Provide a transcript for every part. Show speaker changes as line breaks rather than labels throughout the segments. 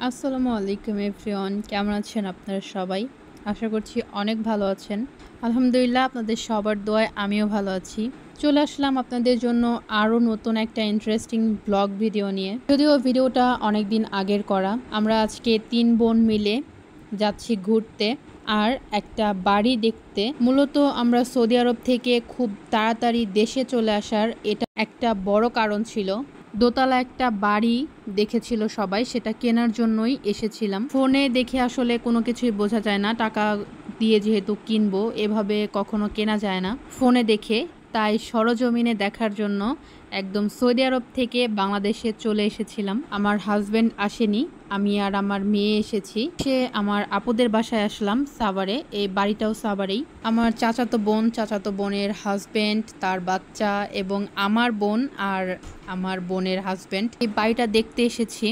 আসসালামু আলাইকুম এভরিওয়ান, কেমন আছেন আপনারা সবাই? আশা করছি অনেক ভালো আছেন। আলহামদুলিল্লাহ, আপনাদের সবার দোয়ায় আমিও ভালো আছি। চলে আসলাম আপনাদের জন্য আরও নতুন একটা ইন্টারেস্টিং ব্লগ ভিডিও নিয়ে। যদিও ভিডিওটা অনেক দিন আগের করা। আমরা আজকে 3 বোন মিলে যাচ্ছি ঘুরতে আর একটা বাড়ি দেখতে। মূলত আমরা সৌদি আরব থেকে খুব তাড়াতাড়ি দেশে চলে আসার এটা একটা বড় কারণ ছিল। দোতলা একটা বাড়ি দেখেছিল সবাই, সেটা কেনার জন্যই এসেছিলাম। ফোনে দেখে আসলে কোনো কিছুই বোঝা যায় না, টাকা দিয়ে যেহেতু কিনবো এভাবে কখনো কেনা যায় না ফোনে দেখে। তাই সরজমিনে দেখার জন্য একদম সৌদি আরব থেকে বাংলাদেশে চলে এসেছিলাম। আমার হাজব্যান্ড আসেনি, আমি আর আমার মেয়ে এসেছি। সে আমার আপুদের বাসায় আসলাম সাভারে। এই বাড়িটাও সাভারেই। আমার চাচাতো বোনের হাজব্যান্ড, তার বাচ্চা এবং আমার বোন আর আমার বোনের হাজব্যান্ড এই বাড়িটা দেখতে এসেছি।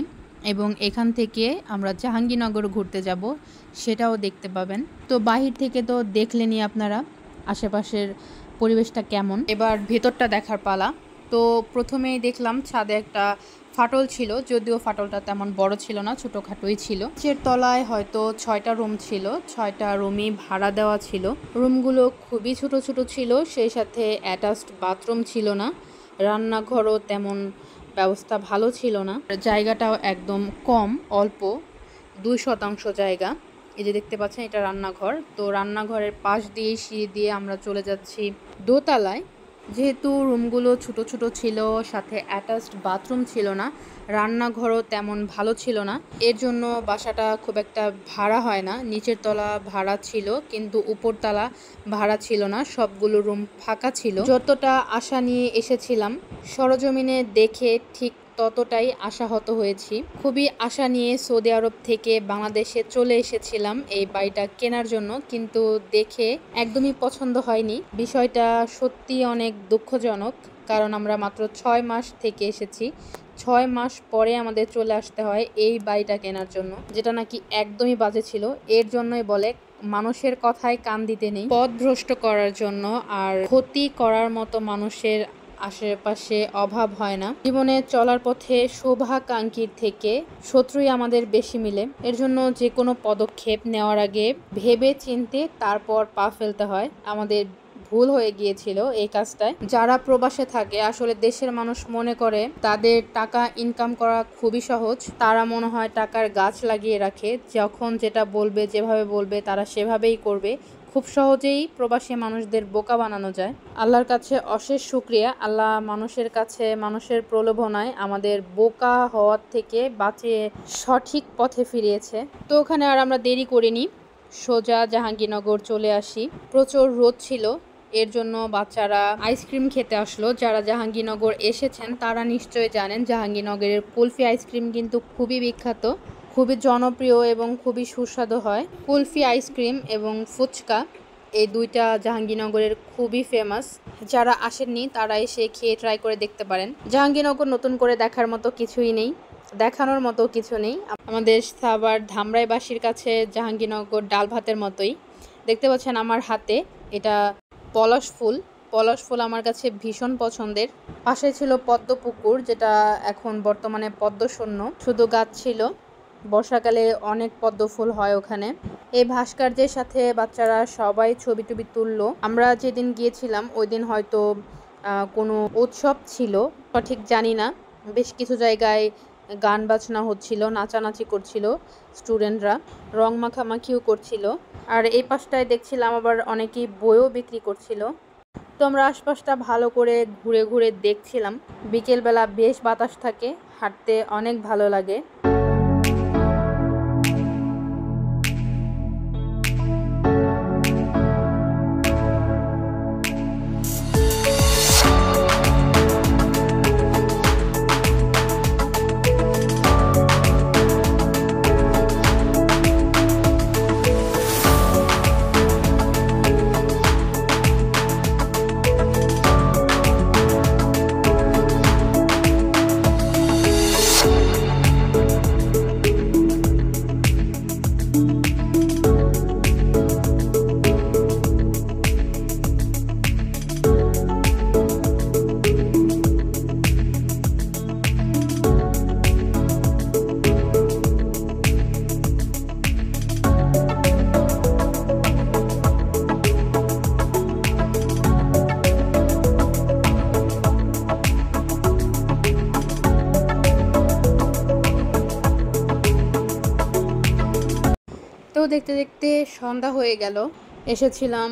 এবং এখান থেকে আমরা জাহাঙ্গীরনগর ঘুরতে যাব, সেটাও দেখতে পাবেন। তো বাহির থেকে তো দেখলেনই আপনারা আশেপাশের পরিবেশটা কেমন। এবার ভেতরটা দেখার পালা। তো প্রথমেই দেখলাম ছাদে একটা ফাটল ছিল, যদিও ফাটলটা তেমন বড় ছিল না, ছোটোখাটোই ছিল। নিচের তলায় হয়তো 6টা রুম ছিল, 6টা রুমই ভাড়া দেওয়া ছিল। রুমগুলো খুবই ছোট ছোট ছিল, সেই সাথে অ্যাটাচড বাথরুম ছিল না। রান্নাঘরও তেমন ব্যবস্থা ভালো ছিল না। জায়গাটাও একদম কম, অল্প 2% জায়গা। এই যে দেখতে পাচ্ছেন, এটা রান্নাঘর। তো রান্নাঘরের পাশ দিয়ে সিঁড়ি দিয়ে আমরা চলে যাচ্ছি দোতলায়। যেহেতু রুমগুলো ছোট ছোট ছিল, সাথে অ্যাটাচড বাথরুম ছিল না, রান্নাঘরও তেমন ভালো ছিল না, এর জন্য বাসাটা খুব একটা ভাড়া হয় না। নিচের তলা ভাড়া ছিল, কিন্তু উপরতলা ভাড়া ছিল না, সবগুলো রুম ফাঁকা ছিল। যতটা আশা নিয়ে এসেছিলাম সরজমিনে দেখে ঠিক ততটাই আশাহত হয়েছি। খুবই আশা নিয়ে সৌদি আরব থেকে বাংলাদেশে চলে এসেছিলাম এই বাড়িটা কেনার জন্য, কিন্তু দেখে একদমই পছন্দ হয়নি। বিষয়টা সত্যি অনেক দুঃখজনক, কারণ আমরা মাত্র 6 মাস থেকে এসেছি। 6 মাস পরে আমাদের চলে আসতে হয় এই বাড়িটা কেনার জন্য, যেটা নাকি একদমই বাজে ছিল। এর জন্যই বলে মানুষের কথায় কান দিতে নেই। পথভ্রষ্ট করার জন্য আর ক্ষতি করার মতো মানুষের আশেপাশে অভাব হয় না। জীবনে চলার পথে শুভাকাঙ্ক্ষীর থেকে শত্রুই আমাদের বেশি মিলে। এর জন্য যে কোনো পদক্ষেপ নেওয়ার আগে ভেবে চিনতে তারপর পা ফেলতে হয়। আমাদের ভুল হয়ে গিয়েছিল এই কাজটায়। যারা প্রবাসে থাকে, আসলে দেশের মানুষ মনে করে তাদের টাকা ইনকাম করা খুবই সহজ। তারা মনে হয় টাকার গাছ লাগিয়ে রাখে, যখন যেটা বলবে, যেভাবে বলবে তারা সেভাবেই করবে। খুব সহজেই প্রবাসী মানুষদের বোকা বানানো যায়। আল্লাহর কাছে অশেষ শুকরিয়া, আল্লাহ মানুষের কাছে মানুষের প্রলোভনায় আমাদের বোকা হওয়ার থেকে বাঁচিয়ে সঠিক পথে ফিরিয়েছে। তো ওখানে আর আমরা দেরি করিনি, সোজা জাহাঙ্গীরনগর চলে আসি। প্রচুর রোদ ছিল, এর জন্য বাচ্চারা আইসক্রিম খেতে আসলো। যারা জাহাঙ্গীরনগর এসেছেন তারা নিশ্চয়ই জানেন জাহাঙ্গীরনগরের কুলফি আইসক্রিম কিন্তু খুবই বিখ্যাত, খুবই জনপ্রিয় এবং খুবই সুস্বাদু হয়। কুলফি আইসক্রিম এবং ফুচকা, এই দুইটা জাহাঙ্গীরনগরের খুবই ফেমাস। যারা আসেননি তারা এসে খেয়ে ট্রাই করে দেখতে পারেন। জাহাঙ্গীরনগর নতুন করে দেখার মতো কিছুই নেই, দেখানোর মতো কিছু নেই। আমাদের সাভার ধামরাইবাসীর কাছে জাহাঙ্গীরনগর ডাল ভাতের মতোই। দেখতে পাচ্ছেন আমার হাতে, এটা পলাশ ফুল। পলাশ ফুল আমার কাছে ভীষণ পছন্দের। পাশে ছিল পদ্ম পুকুর, যেটা এখন বর্তমানে পদ্মশূন্য, শুধু গাছ ছিল। বর্ষাকালে অনেক পদ্ম ফুল হয় ওখানে। এই ভাস্কর্যের সাথে বাচ্চারা সবাই ছবি টবি তুললো। আমরা যেদিন গিয়েছিলাম ওই দিন হয়তো কোনো উৎসব ছিল, সঠিক জানি না। বেশ কিছু জায়গায় গান বাজনা হচ্ছিল, নাচানাচি করছিল স্টুডেন্টরা, রং মাখামাখিও করছিল। আর এই পাশটায় দেখছিলাম আবার অনেকেই বইও বিক্রি করছিল। তো আমরা আশপাশটা ভালো করে ঘুরে ঘুরে দেখছিলাম। বিকেলবেলা বেশ বাতাস থাকে, হাঁটতে অনেক ভালো লাগে। দেখতে দেখতে সন্ধ্যা হয়ে গেল। এসেছিলাম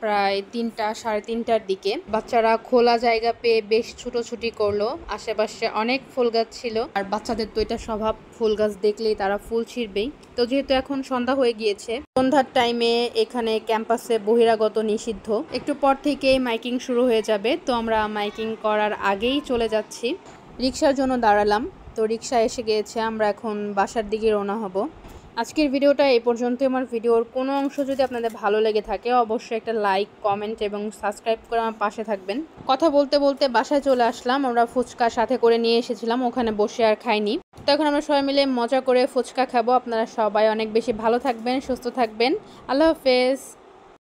প্রায় 3টা সাড়ে 3টার দিকে। বাচ্চারা খোলা জায়গা পেয়ে বেশ ছুটোছুটি করলো। আশেপাশে অনেক ফুল গাছ ছিল, আর বাচ্চাদের তো এটা স্বভাব, ফুল গাছ দেখলেই তারা ফুল ছিঁড়বেই। তো যেহেতু এখন সন্ধ্যা হয়ে গিয়েছে, সন্ধ্যার টাইমে এখানে ক্যাম্পাসে বহিরাগত নিষিদ্ধ। একটু পর থেকেই মাইকিং শুরু হয়ে যাবে, তো আমরা মাইকিং করার আগেই চলে যাচ্ছি। রিক্সার জন্য দাঁড়ালাম, তো রিক্সা এসে গিয়েছে, আমরা এখন বাসার দিকে রওনা হব। আজকের ভিডিওটা এই পর্যন্ত। আমার ভিডিওর কোনো অংশ যদি আপনাদের ভালো লেগে থাকে অবশ্যই একটা লাইক, কমেন্ট এবং সাবস্ক্রাইব করে আমার পাশে থাকবেন। কথা বলতে বলতে বাসায় চলে আসলাম। আমরা ফুচকা সাথে করে নিয়ে এসেছিলাম, ওখানে বসে আর খাইনি। তো এখন আমরা সবাই মিলে মজা করে ফুচকা খাবো। আপনারা সবাই অনেক বেশি ভালো থাকবেন, সুস্থ থাকবেন। আল্লাহ হাফেজ।